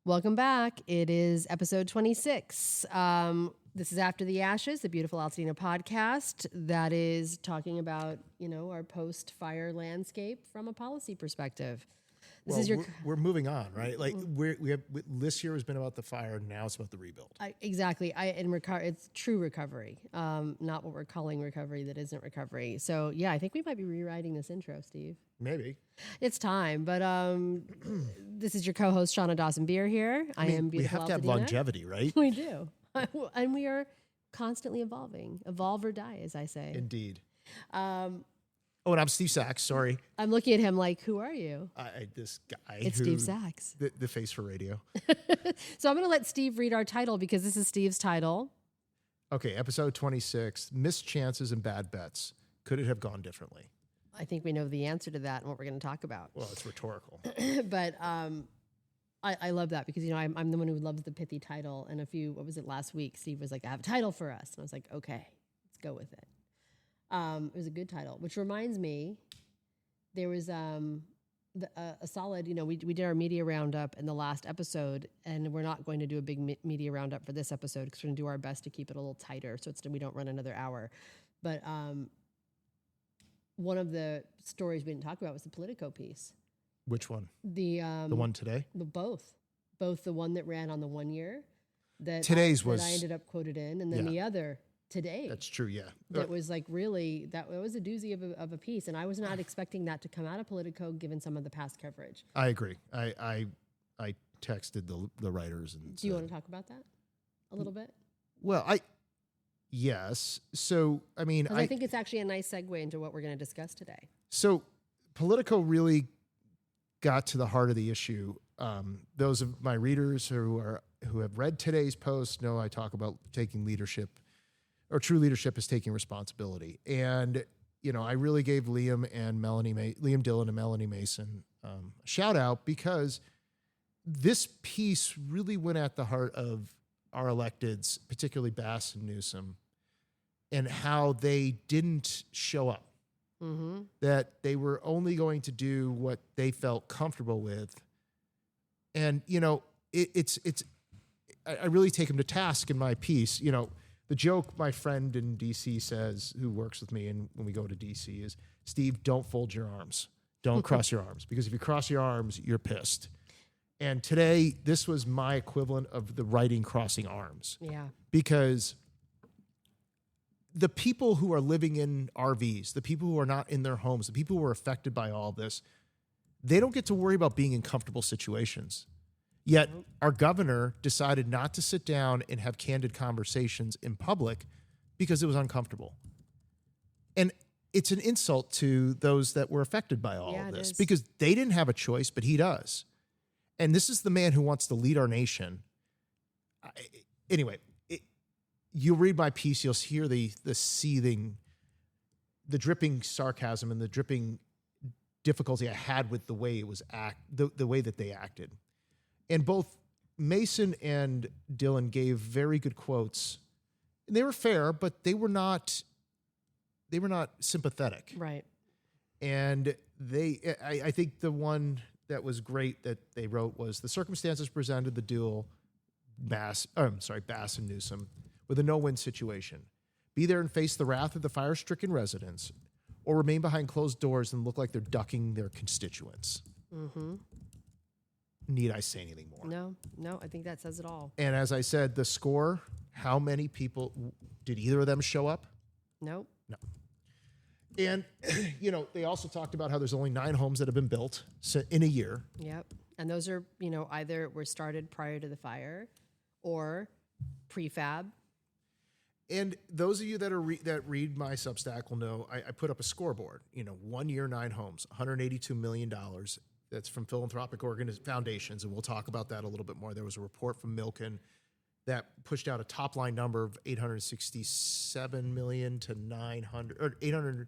Welcome back. It is episode 26. This is After the Ashes, the beautiful Altadena podcast that is talking about, our post-fire landscape from a policy perspective. We're moving on, right? Like this year has been about the fire, now it's about the rebuild. Exactly. It's true recovery, not what we're calling recovery that isn't recovery. So yeah, I think we might be rewriting this intro, Steve. Maybe it's time, but this is your co-host Shawna Dawson-Beer here. I am beautiful. We have to have longevity, right? We do, and we are constantly evolving. Evolve or die, as I say. Indeed. And I'm Steve Sachs. Sorry. I'm looking at him like, who are you? This guy. It's Steve Sachs. The face for radio. So I'm going to let Steve read our title because this is Steve's title. Okay, episode 26, Missed Chances and Bad Bets. Could it have gone differently? I think we know the answer to that and what we're going to talk about. Well, it's rhetorical. But I love that because, I'm the one who loves the pithy title. And last week, Steve was like, I have a title for us. And I was like, okay, let's go with it. It was a good title, which reminds me, there was a solid, we did our media roundup in the last episode, and we're not going to do a big media roundup for this episode because we're going to do our best to keep it a little tighter so we don't run another hour. But one of the stories we didn't talk about was the Politico piece. Which one? The one today? Both the one that ran on the 1 year that I ended up quoted in, and then the other today. That's true, yeah. That was like really, that was a doozy of a piece, and I was not expecting that to come out of Politico given some of the past coverage. I agree. I texted the writers and Do you want to talk about that a little bit? Well, yes. So, I think it's actually a nice segue into what we're going to discuss today. So, Politico really got to the heart of the issue. Those of my readers who have read today's post know I talk about taking leadership, or true leadership is taking responsibility. And, I really gave Liam Dillon and Melanie Mason a shout out because this piece really went at the heart of our electeds, particularly Bass and Newsom, and how they didn't show up. Mm-hmm. That they were only going to do what they felt comfortable with. And, I really take them to task in my piece. The joke my friend in D.C. says, who works with me and when we go to D.C., is, Steve, don't fold your arms. Don't cross your arms. Because if you cross your arms, you're pissed. And today, this was my equivalent of the writing crossing arms. Yeah. Because the people who are living in RVs, the people who are not in their homes, the people who are affected by all this, they don't get to worry about being in comfortable situations. Yet our governor decided not to sit down and have candid conversations in public because it was uncomfortable. And it's an insult to those that were affected by all of this because they didn't have a choice, but he does. And this is the man who wants to lead our nation. Anyway, you'll read my piece, you'll hear the seething, the dripping sarcasm and the dripping difficulty I had with the way it was the way that they acted. And both Mason and Dillon gave very good quotes. They were fair, but they were not sympathetic. Right. And I think the one that was great that they wrote was, the circumstances presented the duel Bass and Newsom with a no-win situation. Be there and face the wrath of the fire-stricken residents, or remain behind closed doors and look like they're ducking their constituents. Mm-hmm. Need I say anything more? No, I think that says it all. And as I said, the score, how many people, did either of them show up? Nope. No. And, they also talked about how there's only 9 homes that have been built in a year. Yep. And those are, either were started prior to the fire or prefab. And those of you that read my Substack will know I put up a scoreboard. 1 year, 9 homes, $182 million. That's from philanthropic foundations, and we'we'll talk about that a little bit more. There was a report from Milken that pushed out a top-line number of $867 million to $870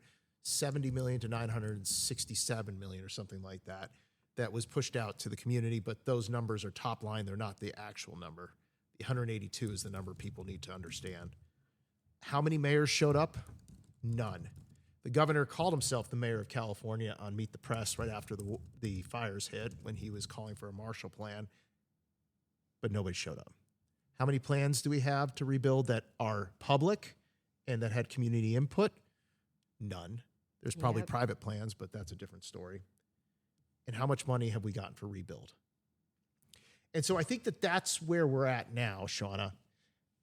million to $967 million or something like that. That was pushed out to the community, but those numbers are top-line. They're not the actual number. The 182 is the number people need to understand. How many mayors showed up? None. The governor called himself the mayor of California on Meet the Press right after the fires hit when he was calling for a Marshall Plan. but nobody showed up. How many plans do we have to rebuild that are public and that had community input? None. There's probably private plans, but that's a different story. And how much money have we gotten for rebuild? And so I think that that's where we're at now, Shawna.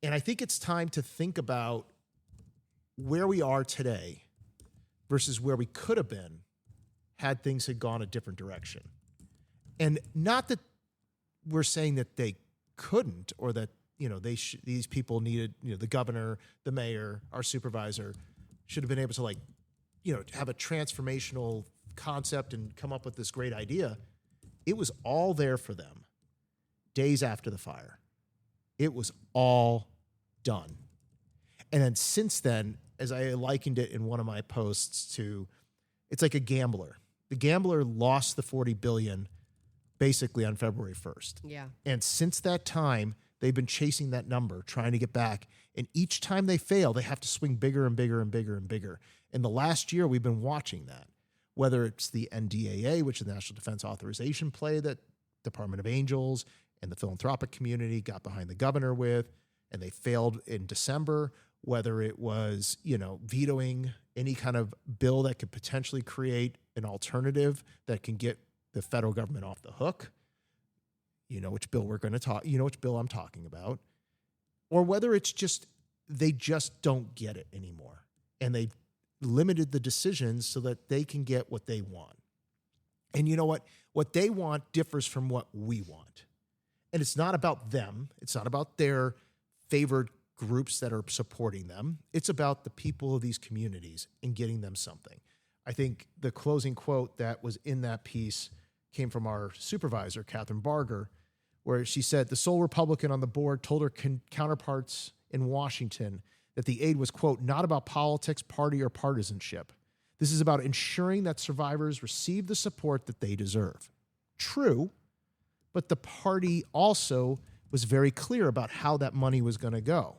And I think it's time to think about where we are today versus where we could have been had things had gone a different direction. And not that we're saying that they couldn't, or that, you know, these people needed, you know, the governor, the mayor, our supervisor should have been able to, like, you know, have a transformational concept and come up with this great idea. It was all there for them days after the fire. It was all done. And then since then, as I likened it in one of my posts to, it's like a gambler. The gambler lost the $40 billion basically on February 1st. Yeah. And since that time, they've been chasing that number, trying to get back. And each time they fail, they have to swing bigger and bigger and bigger and bigger. In the last year, we've been watching that, whether it's the NDAA, which is the National Defense Authorization play that Department of Angels and the philanthropic community got behind the governor with, and they failed in December, whether it was, you know, vetoing any kind of bill that could potentially create an alternative that can get the federal government off the hook. You know which bill we're going to talk, you know which bill I'm talking about. Or whether it's just, they just don't get it anymore. And they limited the decisions so that they can get what they want. And you know what? What they want differs from what we want. And it's not about them. It's not about their favored groups that are supporting them. It's about the people of these communities and getting them something. I think the closing quote that was in that piece came from our supervisor, Catherine Barger, where she said the sole Republican on the board told her counterparts in Washington that the aid was, quote, not about politics, party, or partisanship. This is about ensuring that survivors receive the support that they deserve. True, but the party also was very clear about how that money was going to go.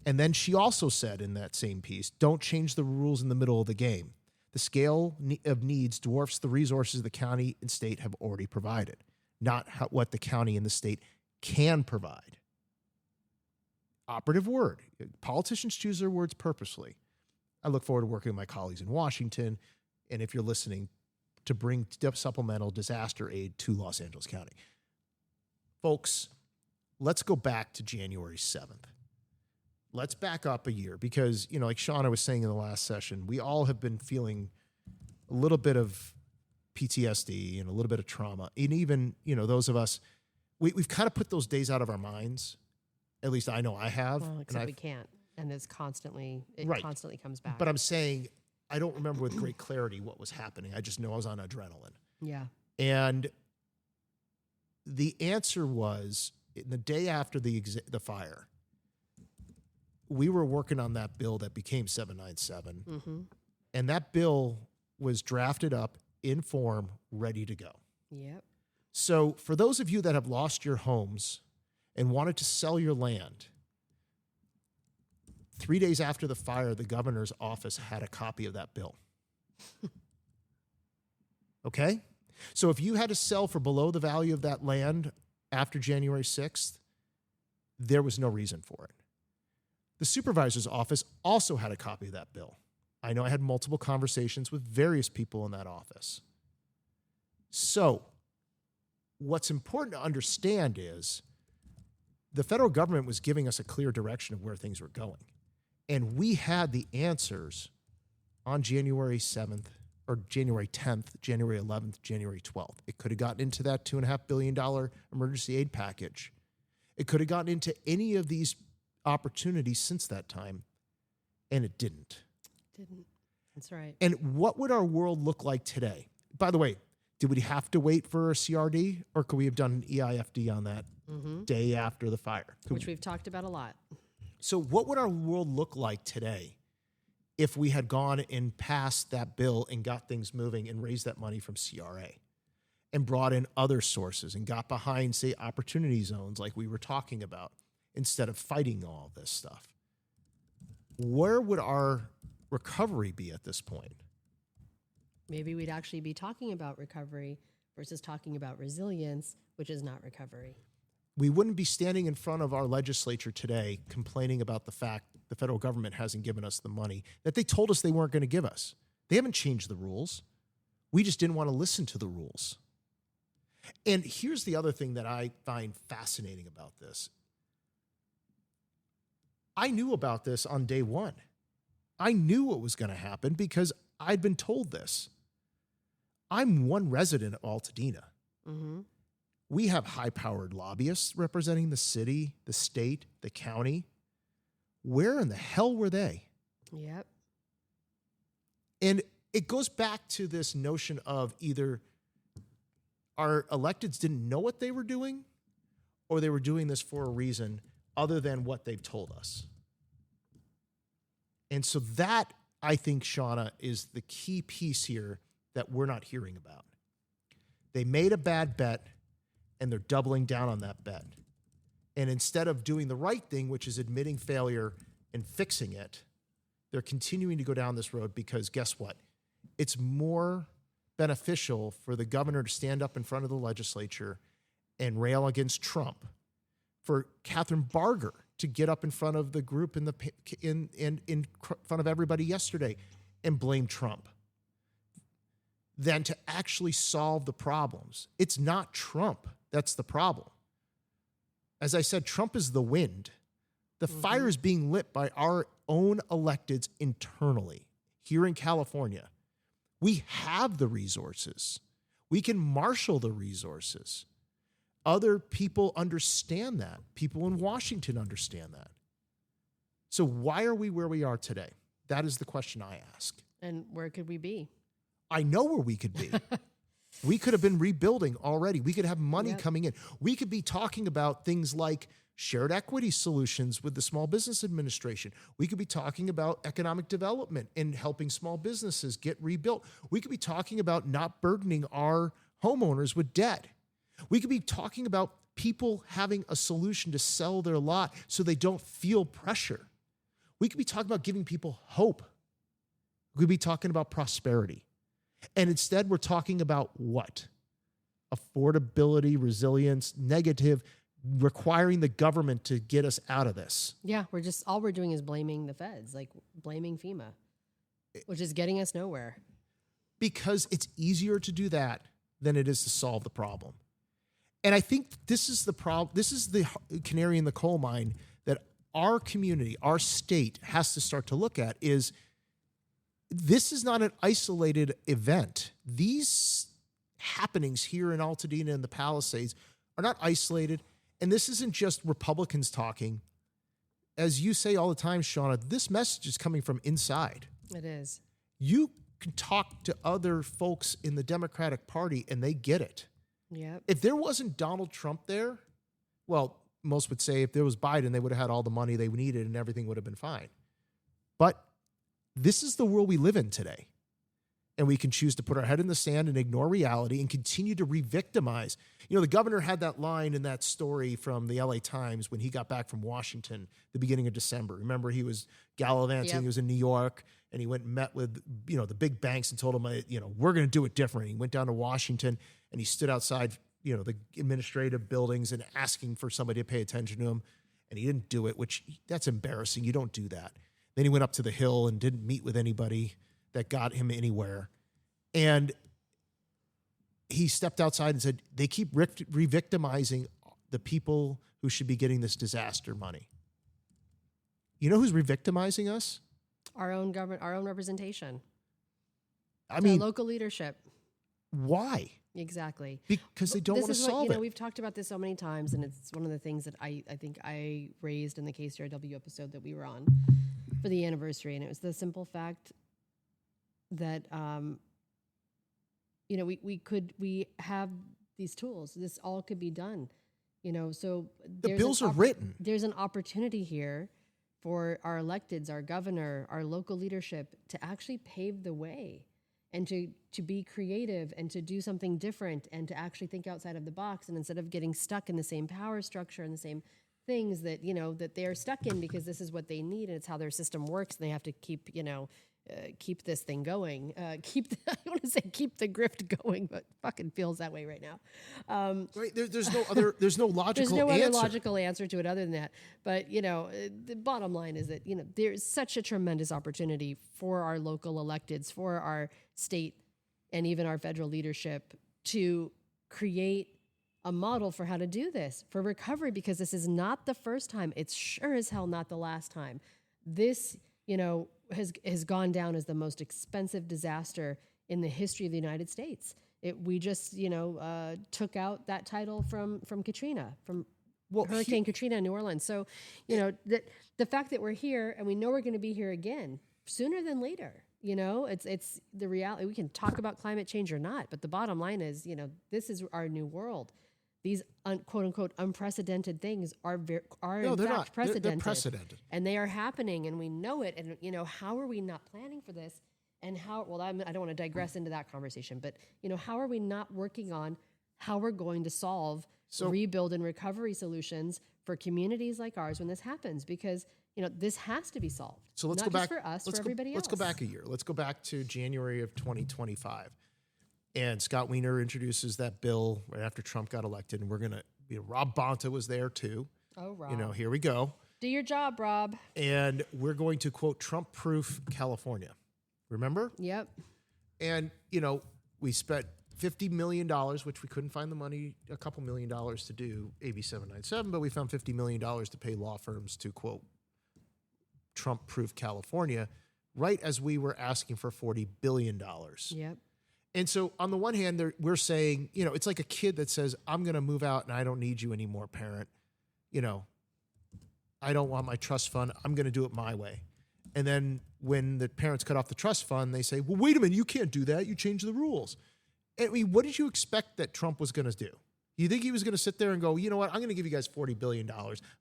And then she also said in that same piece, don't change the rules in the middle of the game. The scale of needs dwarfs the resources the county and state have already provided, not what the county and the state can provide. Operative word. Politicians choose their words purposely. I look forward to working with my colleagues in Washington, and if you're listening, to bring supplemental disaster aid to Los Angeles County. Folks, let's go back to January 7th. Let's back up a year because, you know, like Shawna was saying in the last session, we all have been feeling a little bit of PTSD and a little bit of trauma. And even, you know, those of us, we've kind of put those days out of our minds. At least I know I have. Well, except we can't. And it constantly comes back. But I'm saying I don't remember with great clarity what was happening. I just know I was on adrenaline. Yeah. And the answer was, in the day after the fire, we were working on that bill that became 797. Mm-hmm. And that bill was drafted up in form, ready to go. Yep. So for those of you that have lost your homes and wanted to sell your land, 3 days after the fire, the governor's office had a copy of that bill. Okay? So if you had to sell for below the value of that land after January 6th, there was no reason for it. The supervisor's office also had a copy of that bill. I know I had multiple conversations with various people in that office. So what's important to understand is the federal government was giving us a clear direction of where things were going. And we had the answers on January 7th or January 10th, January 11th, January 12th. It could have gotten into that $2.5 billion emergency aid package. It could have gotten into any of these opportunities since that time, and it didn't. That's right. And what would our world look like today? By the way, did we have to wait for a CRD, or could we have done an EIFD on that day after the fire? Which we've talked about a lot. So what would our world look like today if we had gone and passed that bill and got things moving and raised that money from CRA and brought in other sources and got behind, say, opportunity zones like we were talking about instead of fighting all this stuff? Where would our recovery be at this point? Maybe we'd actually be talking about recovery versus talking about resilience, which is not recovery. we wouldn't be standing in front of our legislature today complaining about the fact the federal government hasn't given us the money that they told us they weren't going to give us. They haven't changed the rules. We just didn't want to listen to the rules. And here's the other thing that I find fascinating about this. I knew about this on day one. I knew what was going to happen because I'd been told this. I'm one resident of Altadena. Mm-hmm. We have high-powered lobbyists representing the city, the state, the county. Where in the hell were they? Yep. And it goes back to this notion of either our electeds didn't know what they were doing or they were doing this for a reason other than what they've told us. And so that, I think, Shawna, is the key piece here that we're not hearing about. They made a bad bet, and they're doubling down on that bet. And instead of doing the right thing, which is admitting failure and fixing it, they're continuing to go down this road because guess what? It's more beneficial for the governor to stand up in front of the legislature and rail against Trump, for Catherine Barger to get up in front of the group in front of everybody yesterday and blame Trump, than to actually solve the problems. It's not Trump that's the problem. As I said, Trump is the wind. The fire is being lit by our own electeds internally here in California. We have the resources. We can marshal the resources. Other people understand that. People in Washington understand that. So why are we where we are today? That is the question I ask. And where could we be? I know where we could be. We could have been rebuilding already. We could have money coming in. We could be talking about things like shared equity solutions with the Small Business Administration. We could be talking about economic development and helping small businesses get rebuilt. We could be talking about not burdening our homeowners with debt. We could be talking about people having a solution to sell their lot so they don't feel pressure. We could be talking about giving people hope. We could be talking about prosperity. And instead, we're talking about what? Affordability, resilience, negative, requiring the government to get us out of this. Yeah, all we're doing is blaming the feds, like blaming FEMA, which is getting us nowhere. Because it's easier to do that than it is to solve the problem. And I think this is the problem. This is the canary in the coal mine that our community, our state has to start to look at is this is not an isolated event. These happenings here in Altadena and the Palisades are not isolated. And this isn't just Republicans talking. As you say all the time, Shawna, this message is coming from inside. It is. You can talk to other folks in the Democratic Party and they get it. Yep. If there wasn't Donald Trump there, well, most would say if there was Biden, they would have had all the money they needed and everything would have been fine. But this is the world we live in today. And we can choose to put our head in the sand and ignore reality and continue to re-victimize. You know, the governor had that line in that story from the LA Times when he got back from Washington the beginning of December. Remember, he was gallivanting. He was in New York, and he went and met with, the big banks and told them, we're going to do it different. He went down to Washington, and he stood outside, the administrative buildings and asking for somebody to pay attention to him. And he didn't do it, which that's embarrassing. You don't do that. Then he went up to the Hill and didn't meet with anybody that got him anywhere. And he stepped outside and said, they keep re-victimizing the people who should be getting this disaster money. You know who's re-victimizing us? Our own government, our own representation. I mean, local leadership. Why? Exactly. Because they don't want to solve it. We've talked about this so many times, and it's one of the things that I think I raised in the KCRW episode that we were on for the anniversary, and it was the simple fact that we have these tools. This all could be done. So the bills are written. There's an opportunity here for our electeds, our governor, our local leadership to actually pave the way and to be creative and to do something different and to actually think outside of the box. And instead of getting stuck in the same power structure and the same things that, that they're stuck in because this is what they need and it's how their system works and they have to keep, keep this thing going. I want to say keep the grift going, but fucking feels that way right now. Right? There's no other. There's no logical. There's no answer. other logical answer to it other than that. But the bottom line is that there's such a tremendous opportunity for our local electeds, for our state, and even our federal leadership to create a model for how to do this for recovery, because this is not the first time. It's sure as hell not the last time. This, has gone down as the most expensive disaster in the history of the United States. We just, took out that title from Katrina, from Hurricane Katrina in New Orleans. So, the fact that we're here and we know we're going to be here again sooner than later. It's the reality. We can talk about climate change or not, but the bottom line is, this is our new world. These quote unquote unprecedented things are in fact precedented. They're precedented, and they are happening, and we know it. And how are we not planning for this? And how? Well, I don't want to digress into that conversation, but how are we not working on how we're going to solve rebuild and recovery solutions for communities like ours when this happens? Because this has to be solved. So let's not go back just for us, for everybody else. Let's go back a year. Let's go back to January of 2025. And Scott Wiener introduces that bill right after Trump got elected. And we're going to, Rob Bonta was there too. Oh, Rob. Here we go. Do your job, Rob. And we're going to quote Trump-proof California. Remember? Yep. And, we spent $50 million, which we couldn't find the money, a couple $1 million to do AB 797, but we found $50 million to pay law firms to quote Trump-proof California, right as we were asking for $40 billion. Yep. And so on the one hand, we're saying, it's like a kid that says, I'm going to move out and I don't need you anymore, parent. I don't want my trust fund. I'm going to do it my way. And then when the parents cut off the trust fund, they say, well, wait a minute, you can't do that. You changed the rules. I mean, what did you expect that Trump was going to do? You think he was going to sit there and go, you know what, I'm going to give you guys $40 billion.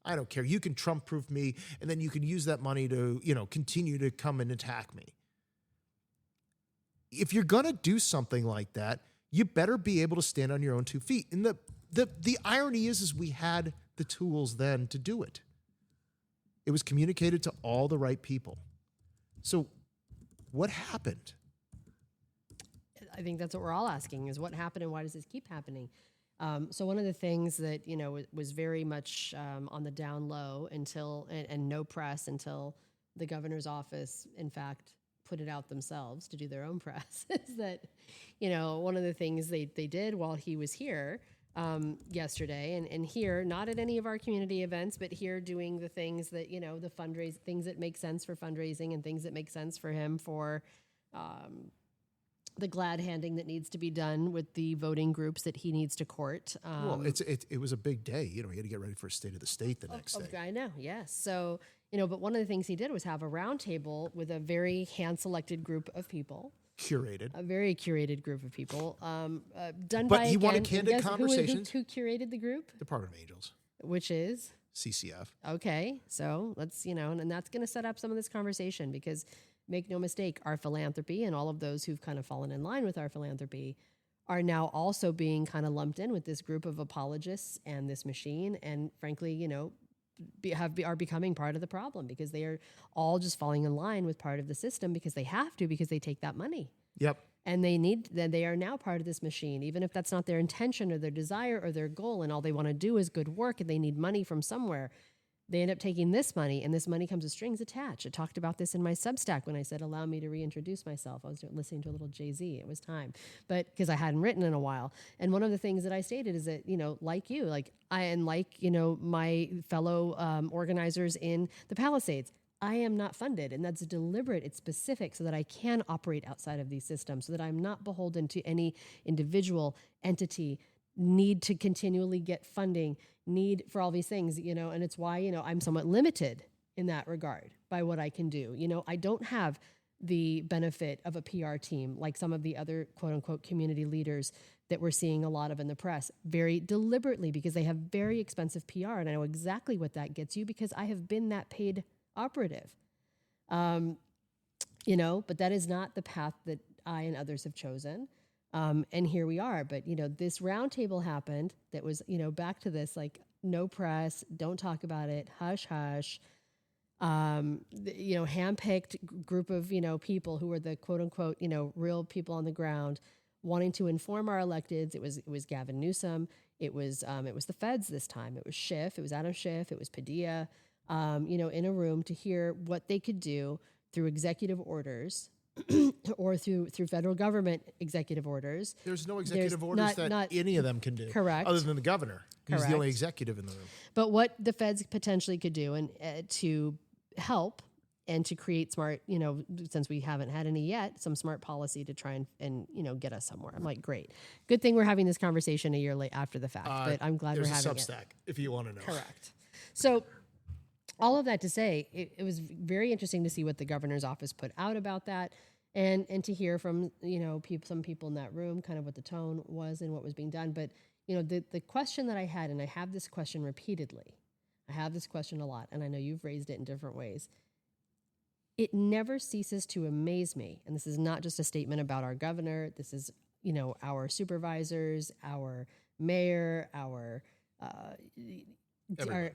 I don't care. You can Trump-proof me, and then you can use that money to, continue to come and attack me. If you're going to do something like that, you better be able to stand on your own 2 feet. And the irony is we had the tools then to do it. It was communicated to all the right people. So what happened? I think that's what we're all asking is what happened and why does this keep happening? So one of the things that, was very much on the down low until, and no press until the governor's office, in fact, put it out themselves to do their own press, is that, one of the things they did while he was here yesterday and here, not at any of our community events, but here doing the things that, the fundraise, things that make sense for fundraising and things that make sense for him for the glad handing that needs to be done with the voting groups that he needs to court. Well, it was a big day. He had to get ready for a state of the state the next day. I know, yes. So, but one of the things he did was have a roundtable with a very hand-selected group of people. Curated. A very curated group of people. Done but by, he again, wanted candid conversations. Who curated the group? Department of Angels. Which is? CCF. Okay, so let's, and that's going to set up some of this conversation because make no mistake, our philanthropy and all of those who've kind of fallen in line with our philanthropy are now also being kind of lumped in with this group of apologists and this machine. And frankly, are becoming part of the problem because they are all just falling in line with part of the system because they have to, because they take that money. Yep. And they are now part of this machine, even if that's not their intention or their desire or their goal. And all they want to do is good work and they need money from somewhere. They end up taking this money, and this money comes with strings attached. I talked about this in my Substack when I said, allow me to reintroduce myself. I was listening to a little Jay-Z. It was time. But because I hadn't written in a while. And one of the things that I stated is that, like you, my fellow organizers in the Palisades, I am not funded, and that's deliberate. It's specific so that I can operate outside of these systems, so that I'm not beholden to any individual entity, need to continually get funding, need for all these things, and it's why, I'm somewhat limited in that regard by what I can do. I don't have the benefit of a PR team like some of the other quote unquote community leaders that we're seeing a lot of in the press, very deliberately, because they have very expensive PR. And I know exactly what that gets you because I have been that paid operative. But that is not the path that I and others have chosen. And here we are. But, this roundtable happened that was, back to this, like, no press, don't talk about it, hush, hush. handpicked group of, people who were the quote unquote, real people on the ground wanting to inform our electeds. It was Gavin Newsom. It was the feds this time. It was Schiff. It was Adam Schiff. It was Padilla, in a room to hear what they could do through executive orders or through federal government executive orders. There's no executive orders that any of them can do. Correct. Other than the governor. He's the only executive in the room. But what the feds potentially could do and to help and to create smart, since we haven't had any yet, some smart policy to try and get us somewhere. I'm like, great. Good thing we're having this conversation a year late after the fact, but I'm glad we're having There's a Substack, if you want to know. Correct. So all of that to say, it was very interesting to see what the governor's office put out about that and to hear from, some people in that room, kind of what the tone was and what was being done. But, the question that I had, and I have this question repeatedly, I have this question a lot, and I know you've raised it in different ways. It never ceases to amaze me, and this is not just a statement about our governor. This is, our supervisors, our mayor,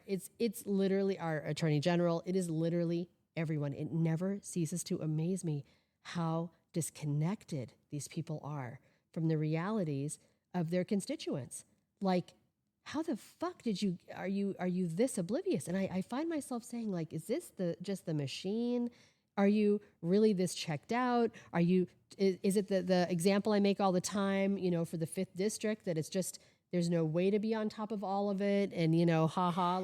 it's literally our attorney general. It is literally everyone. It never ceases to amaze me how disconnected these people are from the realities of their constituents. Like, how the fuck are you this oblivious? And I find myself saying, like, is this just the machine? Are you really this checked out? Is it the example I make all the time, for the 5th district, that it's just, there's no way to be on top of all of it. And,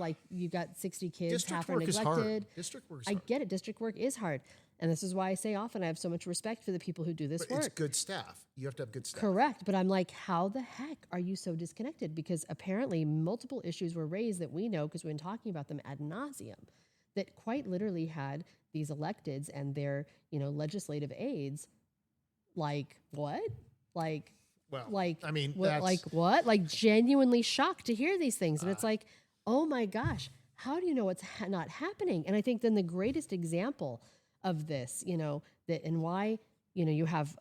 like you've got 60 kids, half are neglected. District work is hard. District work is hard. I get it. District work is hard. And this is why I say often I have so much respect for the people who do this work. It's good staff. You have to have good staff. Correct. But I'm like, how the heck are you so disconnected? Because apparently multiple issues were raised that we know, because we've been talking about them ad nauseum, that quite literally had these electeds and their, legislative aides like, what? Like, well, like, I mean, like what? Like genuinely shocked to hear these things. And it's like, oh my gosh, how do you know what's not happening? And I think then the greatest example of this, that and why, you have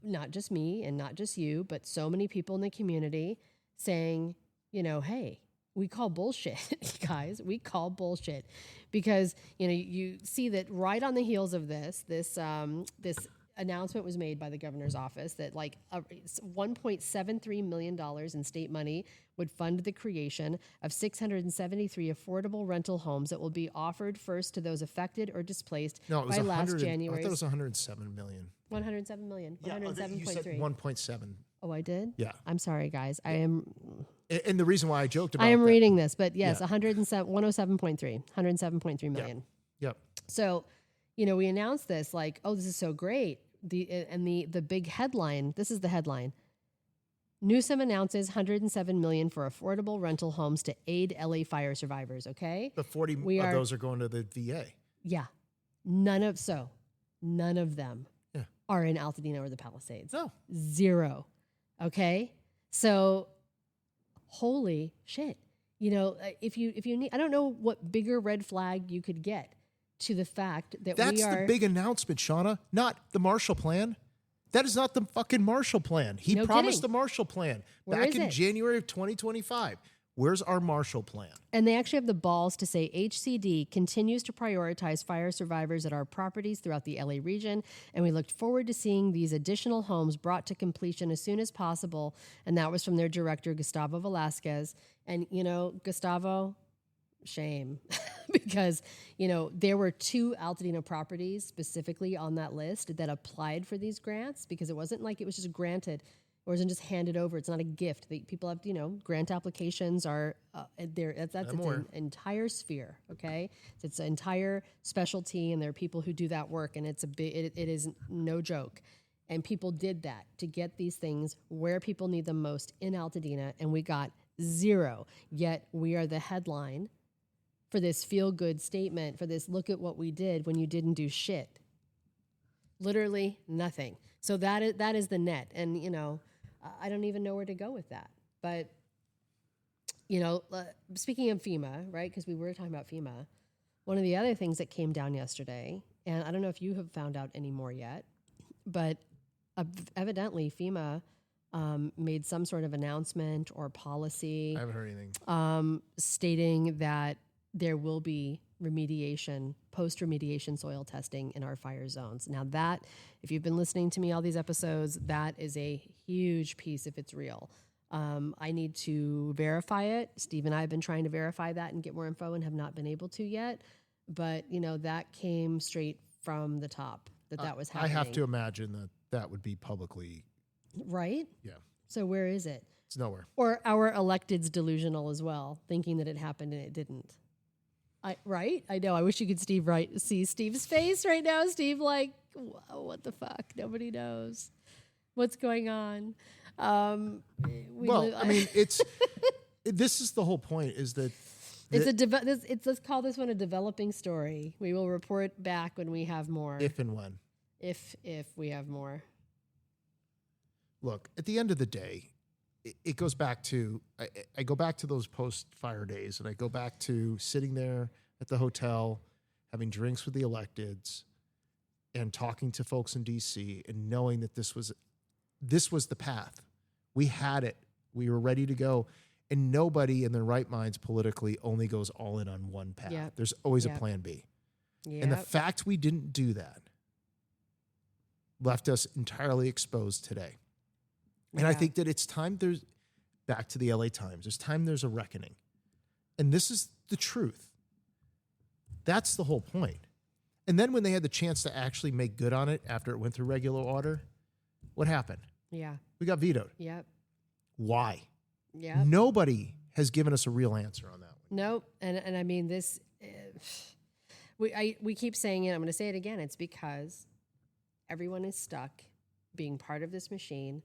not just me and not just you, but so many people in the community saying, hey, we call bullshit, guys. We call bullshit because, you see that right on the heels of this announcement was made by the governor's office that like $1.73 million in state money would fund the creation of 673 affordable rental homes that will be offered first to those affected or displaced by last January. I thought it was 107 million. 107 million. Yeah, 107.3. you said 1.7. Oh, I did? Yeah. I'm sorry, guys. I am. And the reason why I joked about I am that, reading this, but yes, 107.3 million. Yep. So, we announced this like, oh, this is so great. The big headline, this is the headline. Newsom announces $107 million for affordable rental homes to aid LA fire survivors, okay? But 40 of those are going to the VA. Yeah. None of them are in Altadena or the Palisades. No. 0. Okay? So holy shit. If you need, I don't know what bigger red flag you could get to the fact that that's the big announcement, Shawna, not the Marshall Plan. That is not the fucking Marshall Plan. He promised the Marshall Plan back in January of 2025. Where's our Marshall Plan? And they actually have the balls to say HCD continues to prioritize fire survivors at our properties throughout the LA region, and we looked forward to seeing these additional homes brought to completion as soon as possible. And that was from their director, Gustavo Velasquez. And, Gustavo, shame, because, there were 2 Altadena properties specifically on that list that applied for these grants, because it wasn't like it was just granted. Or isn't just handed over. It's not a gift. People have, grant applications are there. That's its an entire sphere. Okay, it's an entire specialty, and there are people who do that work, and it's it is no joke. And people did that to get these things where people need them most in Altadena, and we got 0. Yet we are the headline for this feel-good statement, for this look at what we did when you didn't do shit. Literally nothing. So that is the net, and I don't even know where to go with that. But, speaking of FEMA, right, because we were talking about FEMA, one of the other things that came down yesterday, and I don't know if you have found out any more yet, but evidently FEMA made some sort of announcement or policy. I haven't heard anything. Stating that there will be remediation, post-remediation soil testing in our fire zones. Now that, if you've been listening to me all these episodes, that is a huge piece if it's real. I need to verify it. Steve and I have been trying to verify that and get more info and have not been able to yet. But, that came straight from the top, that was happening. I have to imagine that would be publicly. Right? Yeah. So where is it? It's nowhere. Or our electeds delusional as well, thinking that it happened and it didn't. Right? I know. I wish you could see Steve's face right now. Steve, like, what the fuck? Nobody knows what's going on. This is the whole point. Is that let's call this one a developing story. We will report back when we have more. If and when. If we have more. Look, at the end of the day, it goes back to, I go back to those post-fire days, and I go back to sitting there at the hotel, having drinks with the electeds, and talking to folks in D.C., and knowing that this was the path. We had it. We were ready to go. And nobody in their right minds politically only goes all in on one path. Yep. There's always a plan B. Yep. And the fact we didn't do that left us entirely exposed today. And I think that it's time back to the LA Times, there's a reckoning. And this is the truth. That's the whole point. And then when they had the chance to actually make good on it after it went through regular order, what happened? Yeah. We got vetoed. Yep. Why? Yeah. Nobody has given us a real answer on that one. Nope. And I mean, this, we keep saying it. I'm going to say it again. It's because everyone is stuck being part of this machine,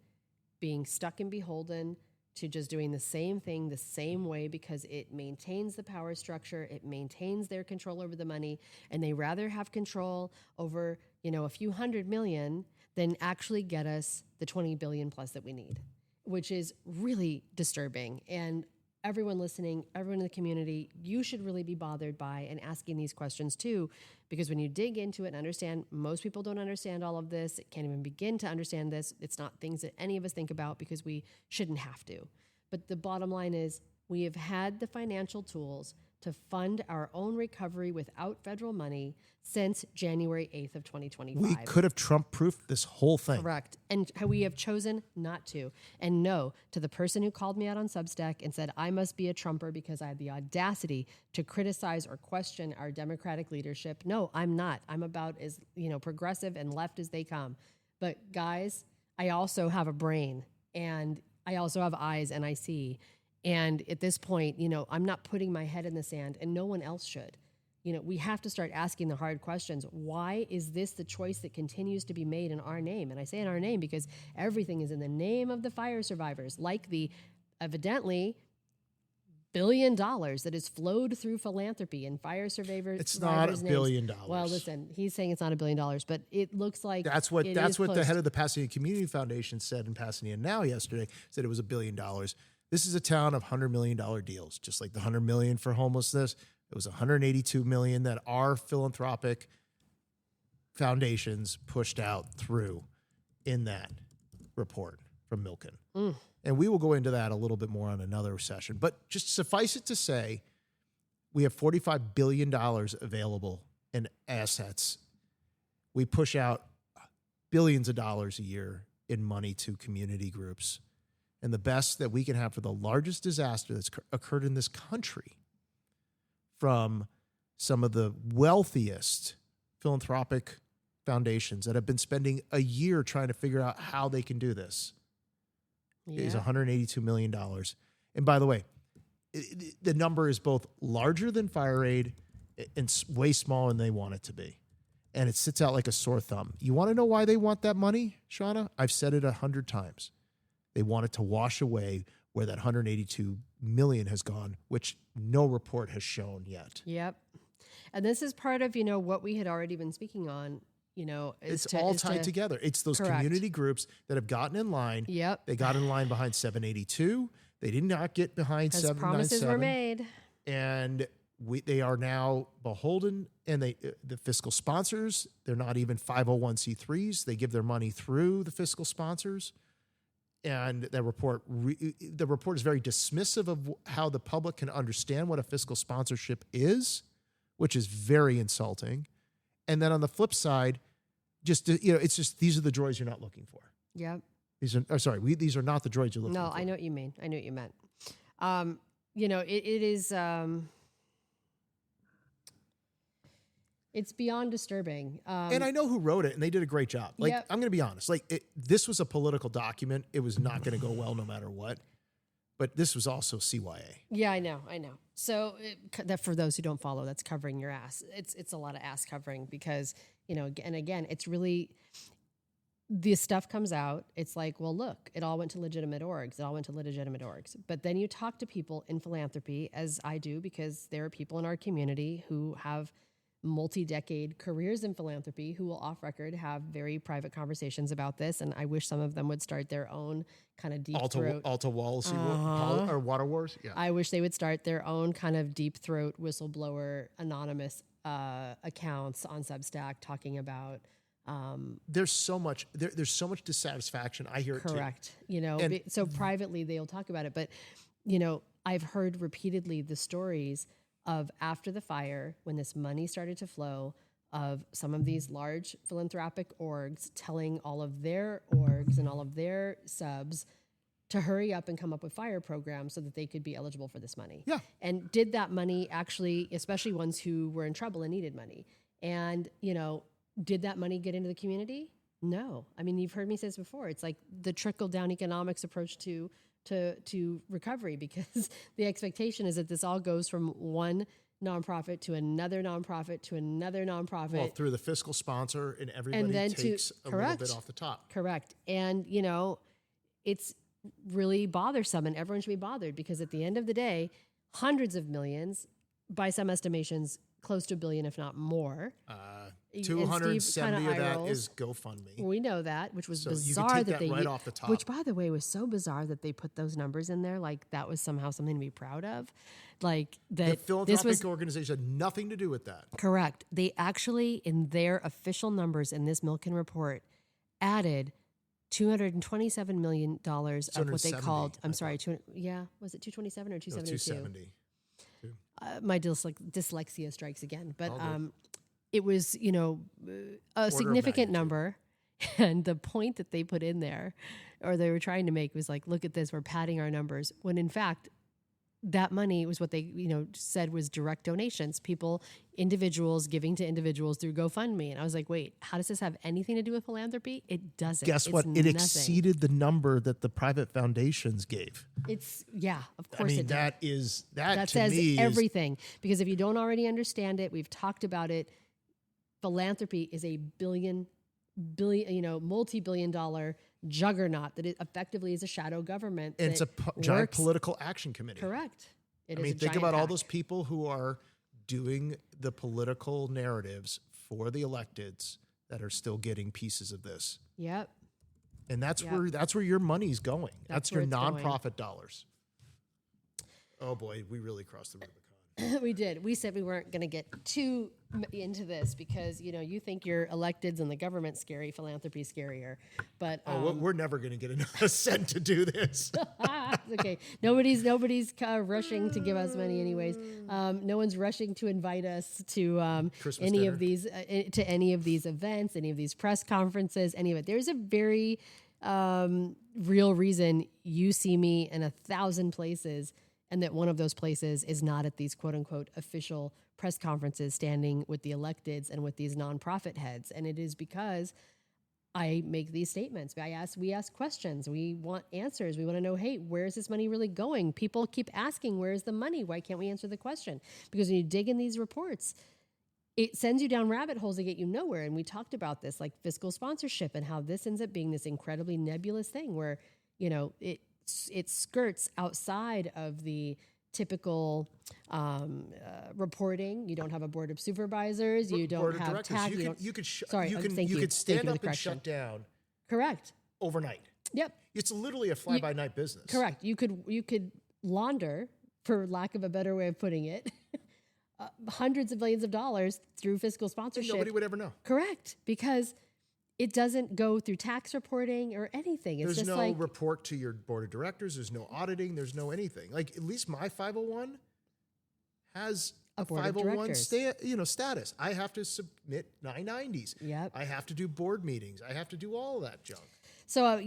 being stuck and beholden to just doing the same thing the same way because it maintains the power structure, it maintains their control over the money, and they rather have control over, a few $100 million than actually get us the 20 billion plus that we need, which is really disturbing. And everyone listening, everyone in the community, you should really be bothered by and asking these questions too, because when you dig into it and understand, most people don't understand all of this, can't even begin to understand this. It's not things that any of us think about because we shouldn't have to. But the bottom line is we have had the financial tools to fund our own recovery without federal money since January 8th of 2025. We could have Trump-proofed this whole thing. Correct. And we have chosen not to. And no, to the person who called me out on Substack and said, I must be a Trumper because I had the audacity to criticize or question our Democratic leadership. No, I'm not. I'm about as, progressive and left as they come. But guys, I also have a brain and I also have eyes and I see. And at this point, I'm not putting my head in the sand and no one else should. We have to start asking the hard questions. Why is this the choice that continues to be made in our name? And I say in our name because everything is in the name of the fire survivors, like the evidently $1 billion that has flowed through philanthropy and fire survivors. It's not $1 billion. Well, listen, he's saying it's not $1 billion, but it looks like that's what the head of the Pasadena Community Foundation said in Pasadena Now yesterday. Said it was $1 billion. This is a town of $100 million deals, just like the $100 million for homelessness. It was $182 million that our philanthropic foundations pushed out through in that report from Milken. And we will go into that a little bit more on another session. But just suffice it to say, we have $45 billion available in assets. We push out billions of dollars a year in money to community groups. And the best that we can have for the largest disaster that's occurred in this country from some of the wealthiest philanthropic foundations that have been spending a year trying to figure out how they can do this is $182 million. And by the way, the number is both larger than FireAid and way smaller than they want it to be. And it sits out like a sore thumb. You want to know why they want that money, Shawna? I've said it 100 times. They want it to wash away where that 182 million has gone, which no report has shown yet. Yep. And this is part of, what we had already been speaking on, it's all tied together. It's those community groups that have gotten in line. Yep. They got in line behind 782. They did not get behind 797. Promises were made. And they are now beholden, and the fiscal sponsors, they're not even 501c3s. They give their money through the fiscal sponsors. And the report is very dismissive of how the public can understand what a fiscal sponsorship is. which is very insulting. And then on the flip side, just, it's just, these are the droids you're not looking for. Yep. These are, these are not the droids you're looking for. No, I know what you mean. I know what you meant. It is, it's beyond disturbing. And I know who wrote it, and they did a great job. Like, I'm going to be honest. Like, this was a political document. It was not going to go well no matter what. But this was also CYA. Yeah, I know. So that for those who don't follow, that's covering your ass. It's a lot of ass covering because, and again, it's really, the stuff comes out. It's like, well, look, it all went to legitimate orgs. But then you talk to people in philanthropy, as I do, because there are people in our community who have multi-decade careers in philanthropy who will off record have very private conversations about this. And I wish some of them would start their own kind of deep throat. Alta Walls or Water Wars. Yeah. I wish they would start their own kind of deep throat whistleblower anonymous accounts on Substack talking about there's so much dissatisfaction. I hear correct. it too. So privately they'll talk about it. But, I've heard repeatedly the stories of after the fire, when this money started to flow, of some of these large philanthropic orgs telling all of their orgs and all of their subs to hurry up and come up with fire programs so that they could be eligible for this money. Yeah. And did that money actually, especially ones who were in trouble and needed money, and, did that money get into the community? No. I mean, you've heard me say this before. It's like the trickle-down economics approach to recovery, because the expectation is that this all goes from one nonprofit to another nonprofit to another nonprofit. Well, through the fiscal sponsor, and everybody takes a little bit off the top. Correct. And, it's really bothersome, and everyone should be bothered, because at the end of the day, hundreds of millions, by some estimations, close to $1 billion, if not more. 270 of that is GoFundMe. We know that, which was so bizarre. you could take that right off the top. Which, by the way, was so bizarre that they put those numbers in there. Like, that was somehow something to be proud of. Like, that the philanthropic organization had nothing to do with that. Correct. They actually, in their official numbers in this Milken report, added $227 million of what they called. I'm sorry. Was it 227 or 272? 270. My dyslexia strikes again, but it was, a significant number. And the point that they put in there, or they were trying to make, was like, look at this, we're padding our numbers. When in fact, that money was what they, said was direct donations, individuals giving to individuals through GoFundMe. And I was like, wait, how does this have anything to do with philanthropy? It doesn't. Guess what? It exceeded the number that the private foundations gave. Of course it did. That says everything. Because if you don't already understand it, we've talked about it. Philanthropy is a multi-billion dollar juggernaut that effectively is a shadow government. And it's a giant political action committee. Correct. Think about all those people who are doing the political narratives for the electeds that are still getting pieces of this. Yep. And that's where your money's going. That's your nonprofit dollars. Oh boy, we really crossed the Rubicon. We did. We said we weren't going to get too into this because, you think your electeds and the government scary, philanthropy scarier. But we're never going to get a cent to do this. Okay. Nobody's rushing to give us money anyways. No one's rushing to invite us to any of these events, any of these press conferences, any of it. There's a very real reason you see me in 1,000 places, and that one of those places is not at these quote unquote official press conferences standing with the electeds and with these nonprofit heads. And it is because I make these statements. We ask questions. We want answers. We want to know, hey, where is this money really going? People keep asking, where's the money? Why can't we answer the question? Because when you dig in these reports, it sends you down rabbit holes that get you nowhere. And we talked about this, like fiscal sponsorship, and how this ends up being this incredibly nebulous thing where, it skirts outside of the typical reporting. You don't have a board of supervisors. You don't have tax. You could stand up and shut down. Correct. Overnight. Yep. It's literally a fly-by-night business. Correct. You could launder, for lack of a better way of putting it, hundreds of millions of dollars through fiscal sponsorship. And nobody would ever know. Correct. Because it doesn't go through tax reporting or anything. It's there's no report to your board of directors. There's no auditing. There's no anything. Like, at least my 501 has A board of 501 directors. status. I have to submit 990s. Yep. I have to do board meetings. I have to do all of that junk. So,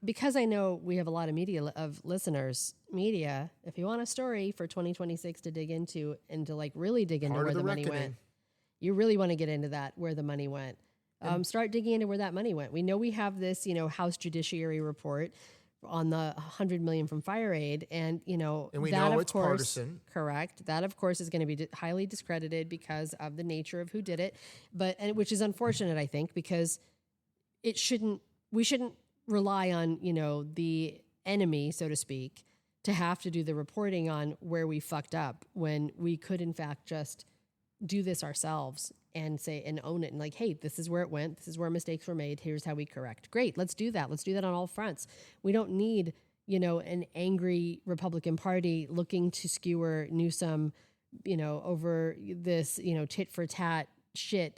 because I know we have a lot of listeners, if you want a story for 2026 to dig into and to like really dig into where the money went, you really want to get into that, where the money went. Start digging into where that money went. We know we have this, House Judiciary report on the $100 million from FireAid, and we that, know of it's course, partisan. Correct. That, of course, is going to be highly discredited because of the nature of who did it, which is unfortunate, I think, because we shouldn't rely on the enemy, so to speak, to have to do the reporting on where we fucked up when we could, in fact, just do this ourselves and say and own it and like, hey, this is where it went. This is where mistakes were made. Here's how we correct. Great. Let's do that. Let's do that on all fronts. We don't need, an angry Republican Party looking to skewer Newsom, over this, tit for tat shit,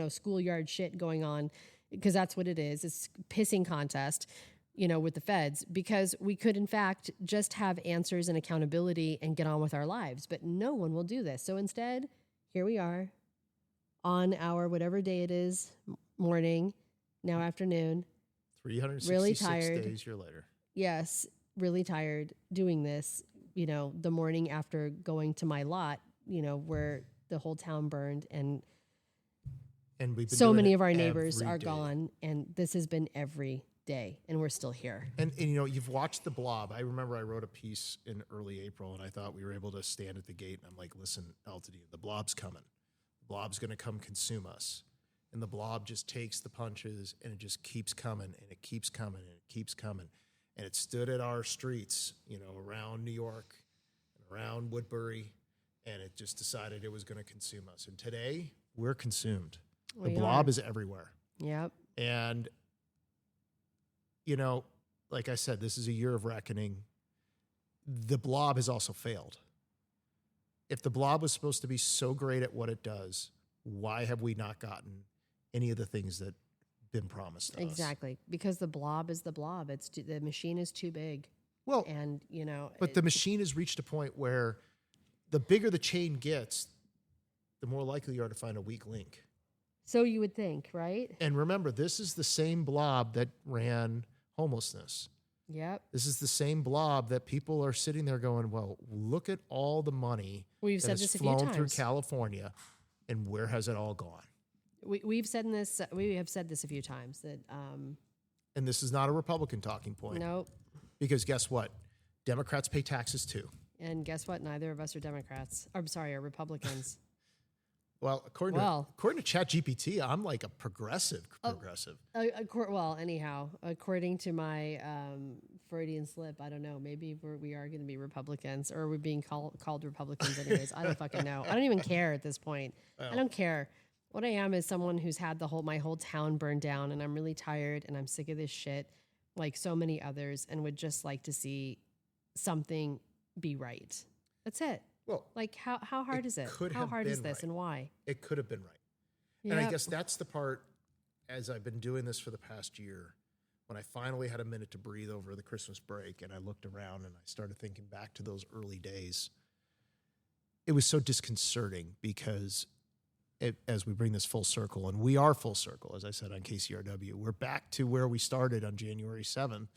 schoolyard shit going on, because that's what it is. It's pissing contest, with the feds, because we could, in fact, just have answers and accountability and get on with our lives. But no one will do this. So instead, here we are on our whatever day it is, morning, now afternoon. 366 really tired. days you're later. Yes, really tired doing this, the morning after going to my lot, where the whole town burned and we've been so doing many it of our neighbors every are day. gone, and this has been every day, and we're still here. And you've watched The Blob. I remember I wrote a piece in early April, and I thought we were able to stand at the gate, and I'm like, listen, Altitude, the Blob's coming. The Blob's going to come consume us. And the Blob just takes the punches, and it just keeps coming, and it keeps coming, and it keeps coming. And it stood at our streets, around New York and around Woodbury, and it just decided it was going to consume us. And today, we're consumed. The Blob is everywhere. Yep. And, like I said, this is a year of reckoning. The Blob has also failed. If the Blob was supposed to be so great at what it does, why have we not gotten any of the things that been promised to us? Exactly. Because the Blob is the Blob. The machine is too big. Well, and but the machine has reached a point where the bigger the chain gets, the more likely you are to find a weak link. So you would think, right? And remember, this is the same Blob that ran homelessness. Yep. This is the same Blob that people are sitting there going, well, look at all the money We've that said has this a few flown times through California, and where has it all gone? We have said this a few times that And this is not a Republican talking point. Nope. Because guess what? Democrats pay taxes too. And guess what? Neither of us are Democrats. Are Republicans. Well, according to ChatGPT, I'm like a progressive. Anyhow, according to my Freudian slip, I don't know. Maybe we are going to be Republicans, or we're being called Republicans anyways. I don't fucking know. I don't even care at this point. I don't care. What I am is someone who's had my whole town burned down, and I'm really tired, and I'm sick of this shit, like so many others, and would just like to see something be right. That's it. Well, like how hard is it? How hard is this, and why? It could have been right. Yep. And I guess that's the part, as I've been doing this for the past year, when I finally had a minute to breathe over the Christmas break, and I looked around and I started thinking back to those early days, it was so disconcerting because as we bring this full circle, and we are full circle, as I said on KCRW, we're back to where we started on January 7th,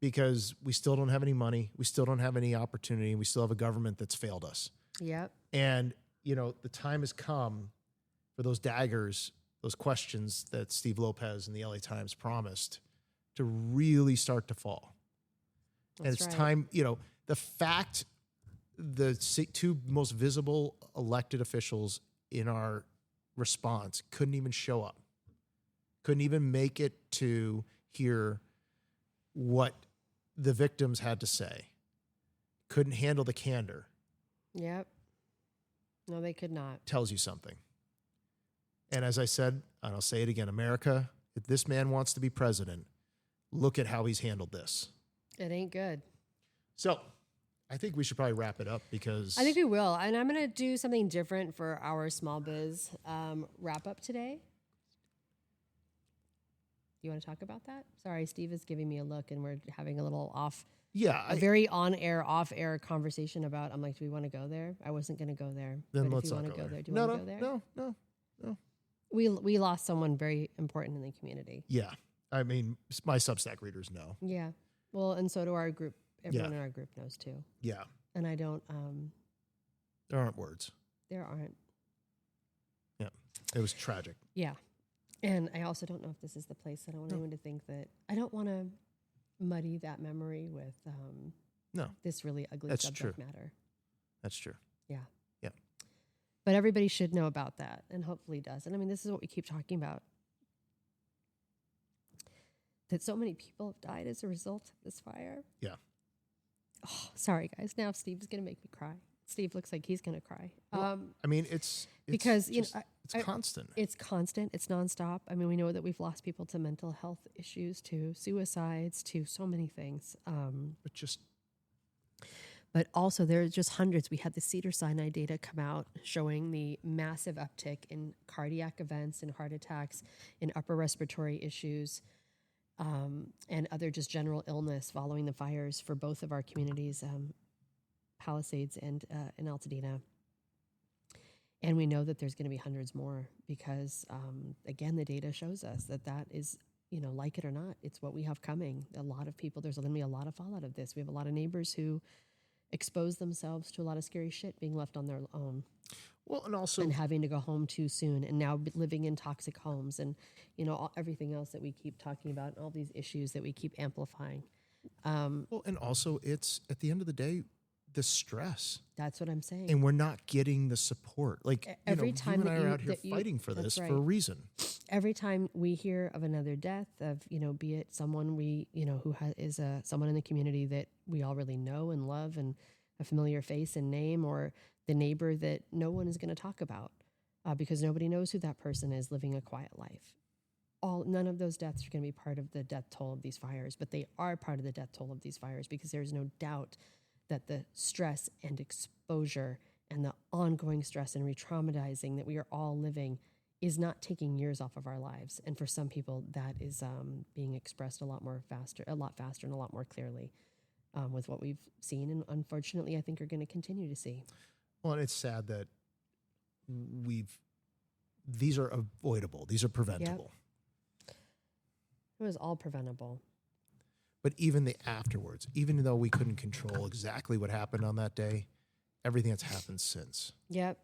because we still don't have any money. We still don't have any opportunity. We still have a government that's failed us. Yep. And, the time has come for those daggers, those questions that Steve Lopez and the LA Times promised to really start to fall. And it's time, the fact the two most visible elected officials in our response couldn't even show up, couldn't even make it to hear what the victims had to say, couldn't handle the candor. Yep. No, they could not. Tells you something. And as I said, and I'll say it again, America, if this man wants to be president, look at how he's handled this. It ain't good. So I think we should probably wrap it up, because I think we will. And I'm going to do something different for our small biz wrap up today. Do you want to talk about that? Sorry, Steve is giving me a look, and we're having a little Yeah. a very on-air, off-air conversation about, I'm like, do we want to go there? I wasn't going to go there. Then but let's if you not want to go go there, do you no, want to go there? No. We lost someone very important in the community. Yeah. I mean, my Substack readers know. Yeah. Well, and so do our group. Everyone Yeah. in our group knows too. Yeah. And I don't, There aren't words. there aren't. Yeah. It was tragic. Yeah. And I also don't know if this is the place. I don't want anyone to think that, I don't want to muddy that memory with No. this really ugly That's subject true. matter. That's true. Yeah. Yeah. But everybody should know about that, and hopefully does. And I mean, this is what we keep talking about. That so many people have died as a result of this fire. Yeah. Oh, sorry, guys. Now Steve's going to make me cry. Steve looks like he's going to cry. Well, I mean, it's because, just, it's constant. It's constant. It's nonstop. I mean, we know that we've lost people to mental health issues, to suicides, to so many things. But also there are just hundreds. We had the Cedars-Sinai data come out showing the massive uptick in cardiac events and heart attacks, in upper respiratory issues, and other just general illness following the fires for both of our communities, Palisades and in Altadena. And we know that there's going to be hundreds more because, again, the data shows us that is, like it or not, it's what we have coming. A lot of people, there's going to be a lot of fallout of this. We have a lot of neighbors who expose themselves to a lot of scary shit being left on their own. Well, and also... And having to go home too soon, and now living in toxic homes, and, everything else that we keep talking about, and all these issues that we keep amplifying. Well, and also it's, at the end of the day, the stress. That's what I'm saying. And we're not getting the support. Like, every time you and I are out here fighting for this for a reason. Every time we hear of another death of, be it someone we, who is someone in the community that we all really know and love and a familiar face and name, or the neighbor that no one is going to talk about because nobody knows who that person is living a quiet life. None of those deaths are going to be part of the death toll of these fires, but they are part of the death toll of these fires because there's no doubt that the stress and exposure and the ongoing stress and re-traumatizing that we are all living is not taking years off of our lives. And for some people, that is being expressed a lot faster and a lot more clearly with what we've seen. And unfortunately, I think are going to continue to see. Well, and it's sad that these are avoidable. These are preventable. Yep. It was all preventable. But even the afterwards, even though we couldn't control exactly what happened on that day, everything that's happened since. Yep.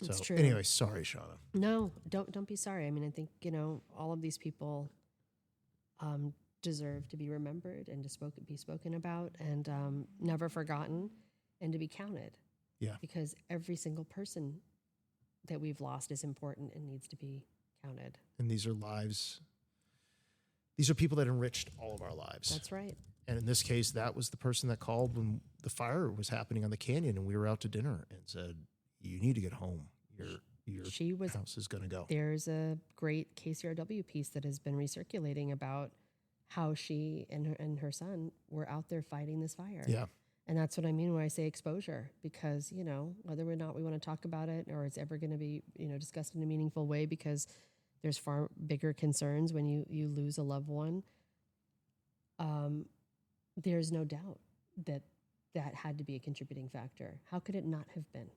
It's true. Anyway, sorry, Shawna. No, don't be sorry. I mean, I think, all of these people deserve to be remembered and to be spoken about and never forgotten and to be counted. Yeah. Because every single person that we've lost is important and needs to be counted. And these are lives. These are people that enriched all of our lives. That's right. And in this case, that was the person that called when the fire was happening on the canyon and we were out to dinner and said, you need to get home. Your house is going to go. There's a great KCRW piece that has been recirculating about how she and her son were out there fighting this fire. Yeah. And that's what I mean when I say exposure, because, whether or not we want to talk about it or it's ever going to be, discussed in a meaningful way, because there's far bigger concerns when you lose a loved one. There's no doubt that had to be a contributing factor. How could it not have been?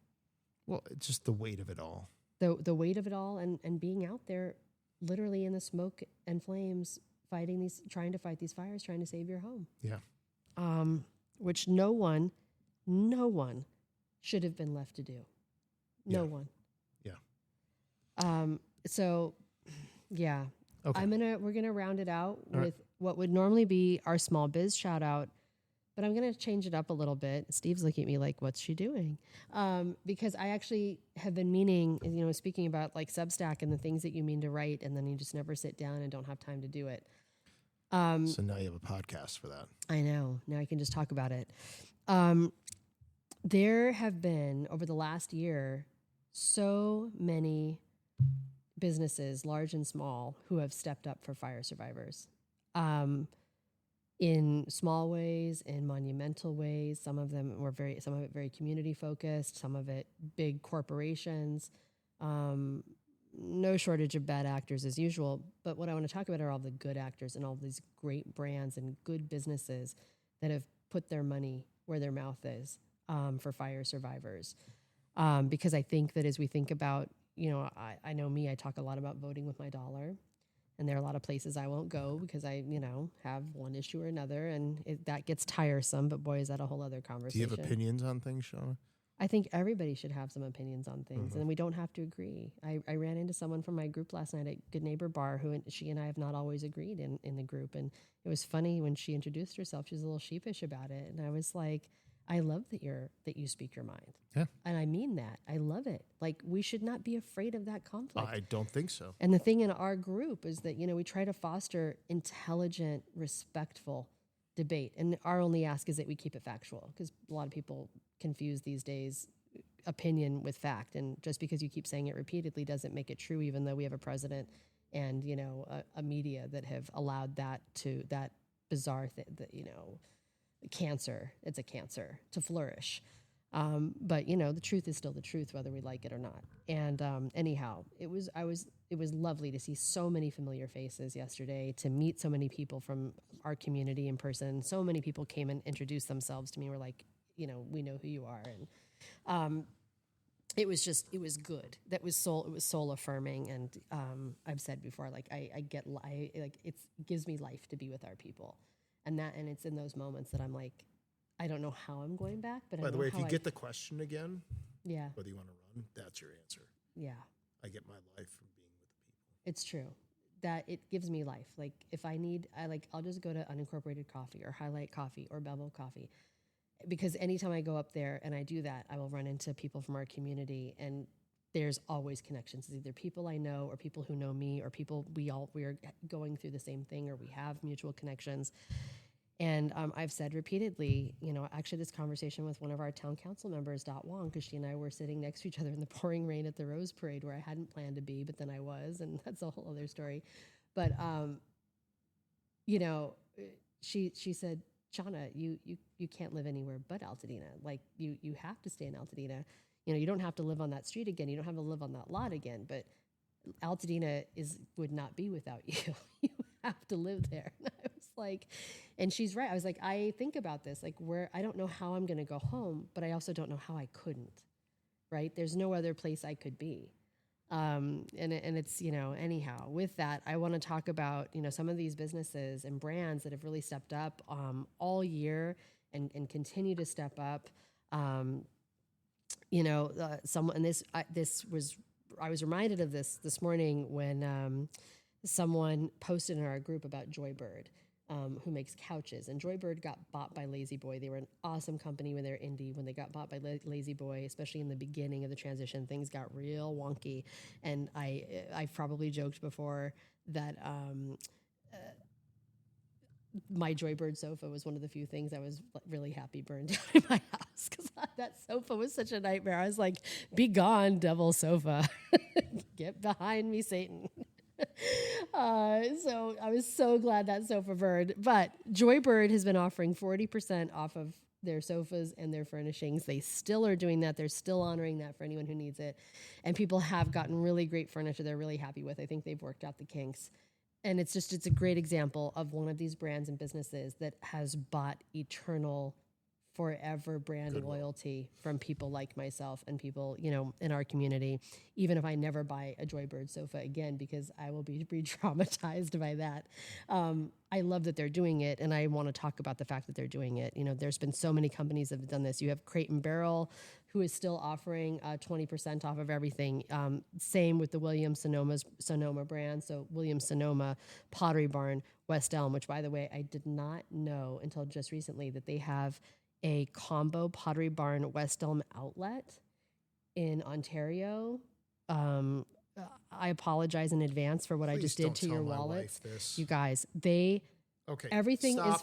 Well, it's just the weight of it all. The weight of it all and being out there literally in the smoke and flames, trying to fight these fires, trying to save your home. Yeah. Which no one should have been left to do. No one. Yeah. So yeah. Okay. We're gonna round it out All with what would normally be our small biz shout out, but I'm gonna change it up a little bit. Steve's looking at me like, what's she doing? Because I actually have been meaning, speaking about like Substack and the things that you mean to write, and then you just never sit down and don't have time to do it. So now you have a podcast for that. I know. Now I can just talk about it. There have been, over the last year, so many businesses, large and small, who have stepped up for fire survivors. In small ways, in monumental ways. Some of it very community focused, some of it big corporations. No shortage of bad actors as usual, but what I want to talk about are all the good actors and all these great brands and good businesses that have put their money where their mouth is for fire survivors. Because I think that as we think about, I know me, I talk a lot about voting with my dollar. And there are a lot of places I won't go because I, have one issue or another, and that gets tiresome. But boy, is that a whole other conversation. Do you have opinions on things, Shawna? I think everybody should have some opinions on things, and we don't have to agree. I ran into someone from my group last night at Good Neighbor Bar who she and I have not always agreed in the group. And it was funny when she introduced herself, she was a little sheepish about it. And I was like, I love that you speak your mind. Yeah. And I mean that. I love it. Like, we should not be afraid of that conflict. I don't think so. And the thing in our group is that, we try to foster intelligent, respectful debate. And our only ask is that we keep it factual, because a lot of people confuse these days opinion with fact. And just because you keep saying it repeatedly doesn't make it true, even though we have a president and, a media that have allowed that bizarre cancer, it's a cancer, to flourish. But the truth is still the truth, whether we like it or not. And anyhow, it was lovely to see so many familiar faces yesterday, to meet so many people from our community in person. So many people came and introduced themselves to me. We're like, we know who you are. And it was good. It was soul affirming. And I've said before, like, it gives me life to be with our people. And it's in those moments that I'm like, I don't know how I'm going back, but by the way, if you get the question again, whether you want to run, that's your answer. Yeah. I get my life from being with the people. It's true that it gives me life. Like, if I'll just go to Unincorporated Coffee or Highlight Coffee or Bevel Coffee, because anytime I go up there and I do that, I will run into people from our community, and there's always connections. It's either people I know or people who know me or people we are going through the same thing, or we have mutual connections. And I've said repeatedly, actually this conversation with one of our town council members, Dot Wong, because she and I were sitting next to each other in the pouring rain at the Rose Parade, where I hadn't planned to be, but then I was, and that's a whole other story. But, she said, Shawna, you can't live anywhere but Altadena. Like, you have to stay in Altadena. You don't have to live on that street again. You don't have to live on that lot again, but Altadena would not be without you. You have to live there. And I was like, and she's right. I was like, I think about this, like, where I don't know how I'm going to go home, but I also don't know how I couldn't, right? There's no other place I could be. And it's, anyhow, with that, I want to talk about, some of these businesses and brands that have really stepped up all year and continue to step up. I was reminded of this morning when someone posted in our group about Joybird, who makes couches. And Joybird got bought by Lazy Boy. They were an awesome company when they were indie. When they got bought by Lazy Boy, especially in the beginning of the transition, things got real wonky. And I've probably joked before that my Joybird sofa was one of the few things I was really happy burned down in my house, because that sofa was such a nightmare. I was like, be gone, devil sofa. Get behind me, Satan. So I was so glad that sofa burned. But Joybird has been offering 40% off of their sofas and their furnishings. They still are doing that. They're still honoring that for anyone who needs it. And people have gotten really great furniture they're really happy with. I think they've worked out the kinks. And it's a great example of one of these brands and businesses that has bought eternal, forever brand loyalty from people like myself and people, in our community, even if I never buy a Joybird sofa again, because I will be re-traumatized by that. I love that they're doing it, and I want to talk about the fact that they're doing it. There's been so many companies that have done this. You have Crate and Barrel, who is still offering 20% off of everything. Same with the Williams-Sonoma brand. So Williams-Sonoma, Pottery Barn, West Elm, which, by the way, I did not know until just recently that they have a combo Pottery Barn West Elm outlet in Ontario. I apologize in advance for what I just did to your wallets. You guys, everything is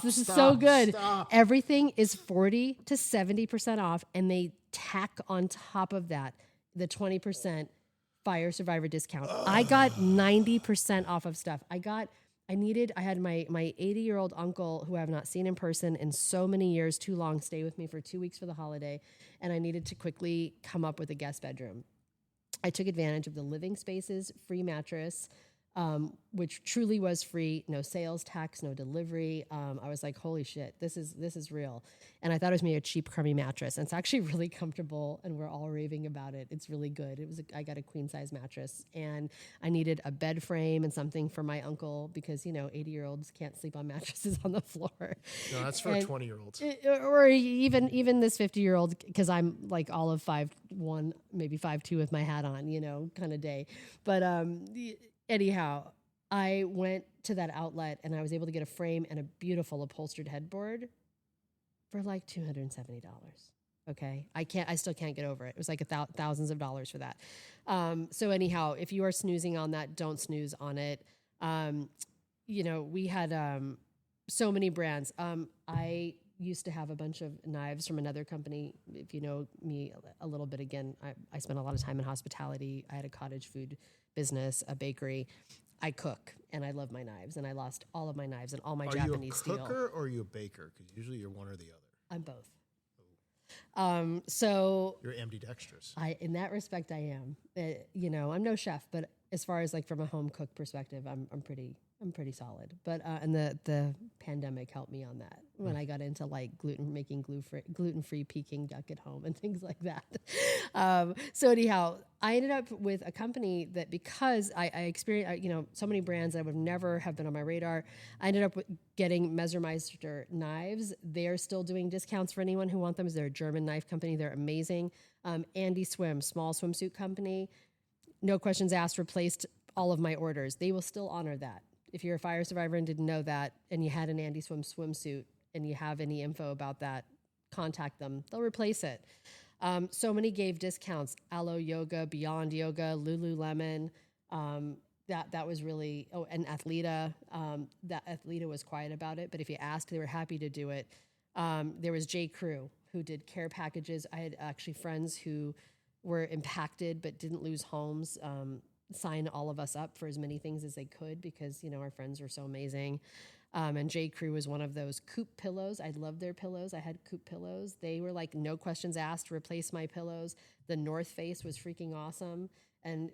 this is so good. Everything is 40 to 70% off, and they tack on top of that the 20% fire survivor discount. I got 90% off of stuff. I had my 80-year-old uncle, who I have not seen in person in so many years, too long, stay with me for 2 weeks for the holiday, and I needed to quickly come up with a guest bedroom. I took advantage of the living spaces, free mattress, which truly was free, no sales tax, no delivery. I was like, holy shit, this is real. And I thought it was maybe a cheap, crummy mattress. And it's actually really comfortable, and we're all raving about it. It's really good. I got a queen size mattress, and I needed a bed frame and something for my uncle because, 80-year-olds can't sleep on mattresses on the floor. No, that's for 20-year-olds. Or even this 50-year-old, because I'm like all of 5'1", maybe 5'2" with my hat on, kind of day. But anyhow, I went to that outlet and I was able to get a frame and a beautiful upholstered headboard for like $270. Okay. I still can't get over it. It was like thousands of dollars for that. So anyhow, if you are snoozing on that, don't snooze on it. We had so many brands. I used to have a bunch of knives from another company. If you know me a little bit, again, I spent a lot of time in hospitality. I had a cottage food business, a bakery. I cook, and I love my knives, and I lost all of my knives and all my Japanese steel. Are you a cooker or are you a baker? Because usually you're one or the other. I'm both. So you're ambidextrous. In that respect, I am. I'm no chef, but as far as like from a home cook perspective, I'm pretty solid. But and the pandemic helped me on that when I got into like making gluten-free Peking duck at home and things like that. So anyhow, I ended up with a company that, because I experienced so many brands that I would never have been on my radar, I ended up getting Messermeister knives. They're still doing discounts for anyone who wants them. They're a German knife company. They're amazing. Andy Swim, small swimsuit company. No questions asked, replaced all of my orders. They will still honor that. If you're a fire survivor and didn't know that, and you had an Andy Swim swimsuit and you have any info about that, contact them. They'll replace it. So many gave discounts. Alo Yoga, Beyond Yoga, Lululemon. That was really, and Athleta. That Athleta was quiet about it, but if you asked, they were happy to do it. There was J. Crew, who did care packages. I had actually friends who were impacted but didn't lose homes, sign all of us up for as many things as they could because, our friends were so amazing. And J. Crew was one of those. Coop pillows. I loved their pillows. I had Coop pillows. They were like, no questions asked, replace my pillows. The North Face was freaking awesome. And,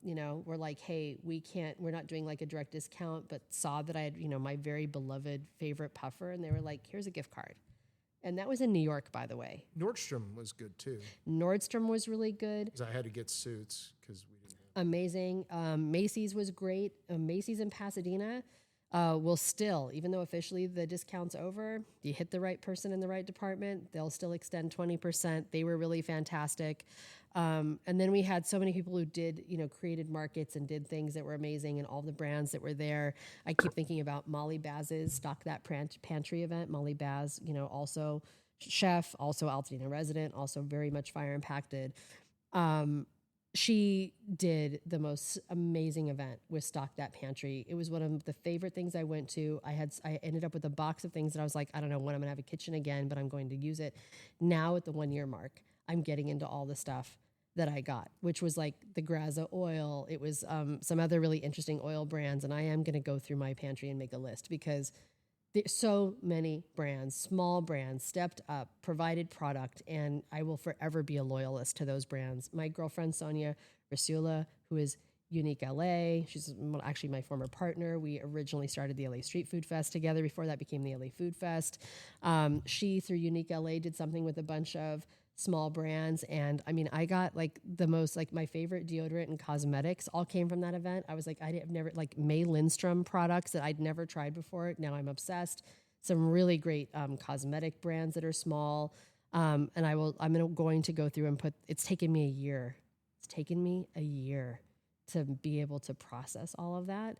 we're like, hey, we're not doing like a direct discount, but saw that I had, my very beloved favorite puffer. And they were like, here's a gift card. And that was in New York, by the way. Nordstrom was good too. Nordstrom was really good. Because I had to get suits because we didn't have. Amazing. Macy's was great. Macy's in Pasadena will still, even though officially the discount's over, you hit the right person in the right department, they'll still extend 20%. They were really fantastic. And then we had so many people who did, created markets and did things that were amazing, and all the brands that were there. I keep thinking about Molly Baz's Stock That Pantry event. Molly Baz, also chef, also Altadena resident, also very much fire impacted. She did the most amazing event with Stock That Pantry. It was one of the favorite things I went to. I ended up with a box of things that I was like, I don't know when I'm gonna have a kitchen again, but I'm going to use it. Now at the 1 year mark, I'm getting into all the stuff that I got, which was like the Graza oil. It was some other really interesting oil brands. And I am gonna go through my pantry and make a list because there's so many brands, small brands, stepped up, provided product, and I will forever be a loyalist to those brands. My girlfriend, Sonia Rasula, who is Unique LA, she's actually my former partner. We originally started the LA Street Food Fest together. Before that became the LA Food Fest. She, through Unique LA, did something with a bunch of small brands. And I mean, I got like the most, like my favorite deodorant and cosmetics all came from that event. I was like, I've never, like May Lindstrom products that I'd never tried before. Now I'm obsessed. Some really great cosmetic brands that are small. And I'm going to go through and it's taken me a year. It's taken me a year to be able to process all of that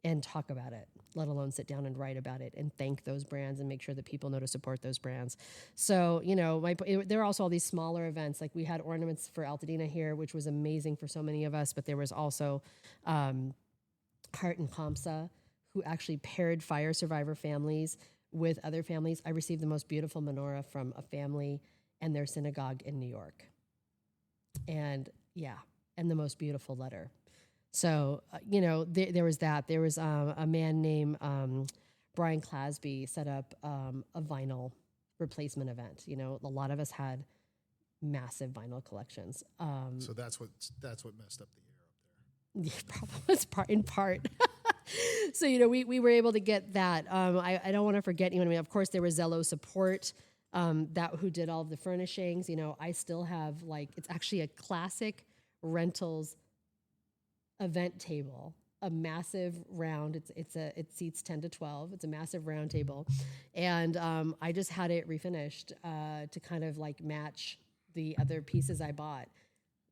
and talk about it, let alone sit down and write about it and thank those brands and make sure that people know to support those brands. So, there are also all these smaller events. Like we had ornaments for Altadena here, which was amazing for so many of us, but there was also Heart and Kamsa, who actually paired fire survivor families with other families. I received the most beautiful menorah from a family and their synagogue in New York. And the most beautiful letter. So, there was that. There was a man named Brian Clasby set up a vinyl replacement event. A lot of us had massive vinyl collections. So that's what messed up the year up there. Yeah, probably it's in part. So, we were able to get that. I don't want to forget anyone. I mean, of course, there was Zello support who did all of the furnishings. I still have it's actually a classic rentals event table, a massive round. It seats 10 to 12. It's a massive round table. And I just had it refinished to kind of match the other pieces I bought.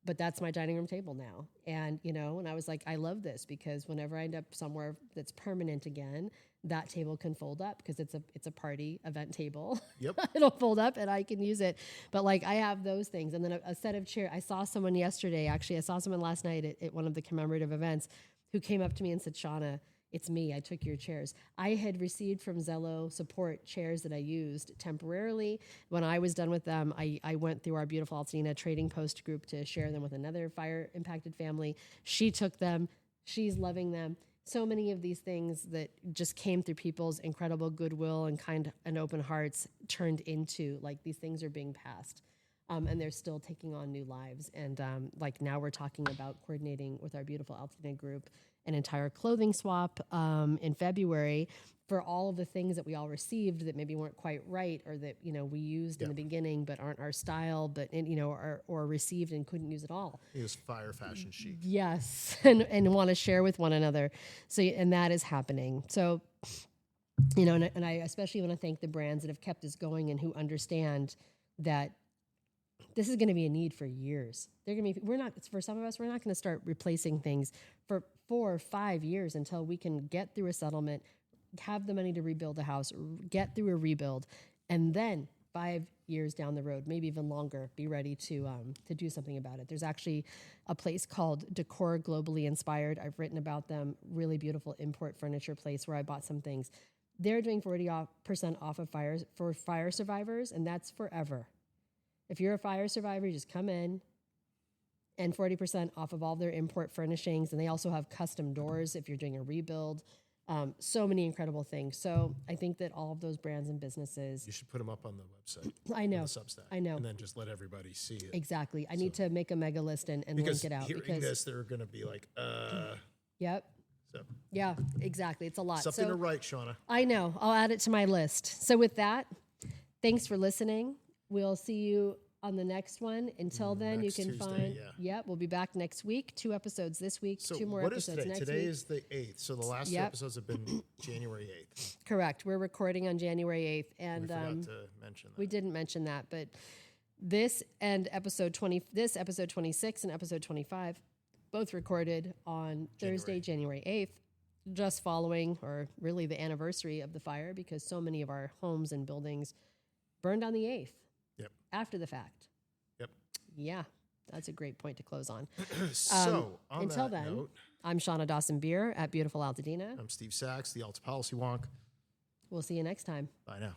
But that's my dining room table now. And, and I was like, I love this because whenever I end up somewhere that's permanent again, that table can fold up because it's a party event table. Yep. It'll fold up and I can use it. But I have those things. And then a set of chairs. I saw someone yesterday, actually, I saw someone last night at one of the commemorative events who came up to me and said, Shawna, it's me. I took your chairs. I had received from Zello support chairs that I used temporarily. When I was done with them, I went through our beautiful Altadena trading post group to share them with another fire-impacted family. She took them. She's loving them. So many of these things that just came through people's incredible goodwill and kind and open hearts turned into, these things are being passed. And they're still taking on new lives. And now we're talking about coordinating with our beautiful Altadena group an entire clothing swap in February for all of the things that we all received that maybe weren't quite right or that we used in the beginning but aren't our style, but or received and couldn't use at all. It was fire fashion chic. Yes, and want to share with one another. So and that is happening. So and I especially want to thank the brands that have kept us going and who understand that this is going to be a need for years. For some of us, we're not going to start replacing things for 4 or 5 years until we can get through a settlement, have the money to rebuild a house, get through a rebuild, and then 5 years down the road, maybe even longer, be ready to do something about it. There's actually a place called Decor Globally Inspired. I've written about them. Really beautiful import furniture place where I bought some things. They're doing 40% off of fires for fire survivors, and that's forever. If you're a fire survivor, you just come in and 40% off of all their import furnishings. And they also have custom doors if you're doing a rebuild. So many incredible things. So I think that all of those brands and businesses. You should put them up on the website. I know. On the Substack. I know. And then just let everybody see it. Exactly. I need to make a mega list and link it out. Because hearing this, they're going to be like, Yep. So. Yeah, exactly. It's a lot. Something to write, Shawna. I know. I'll add it to my list. So with that, thanks for listening. We'll see you on the next one. Until then, you can find. Yeah, we'll be back next week. 2 episodes this week. So 2 more episodes next week. Today is the 8th. So the last 2 episodes have been January 8th. Correct. We're recording on January 8th, and we forgot to mention that. We didn't mention that, but this and episode 26 and episode 25, both recorded on Thursday, January 8th, just following, or really the anniversary of the fire, because so many of our homes and buildings burned on the 8th. Yep. After the fact. Yep. Yeah, that's a great point to close on. So, until then, note, I'm Shawna Dawson-Beer at beautiful Altadena. I'm Steve Sachs, the Alta Policy Wonk. We'll see you next time. Bye now.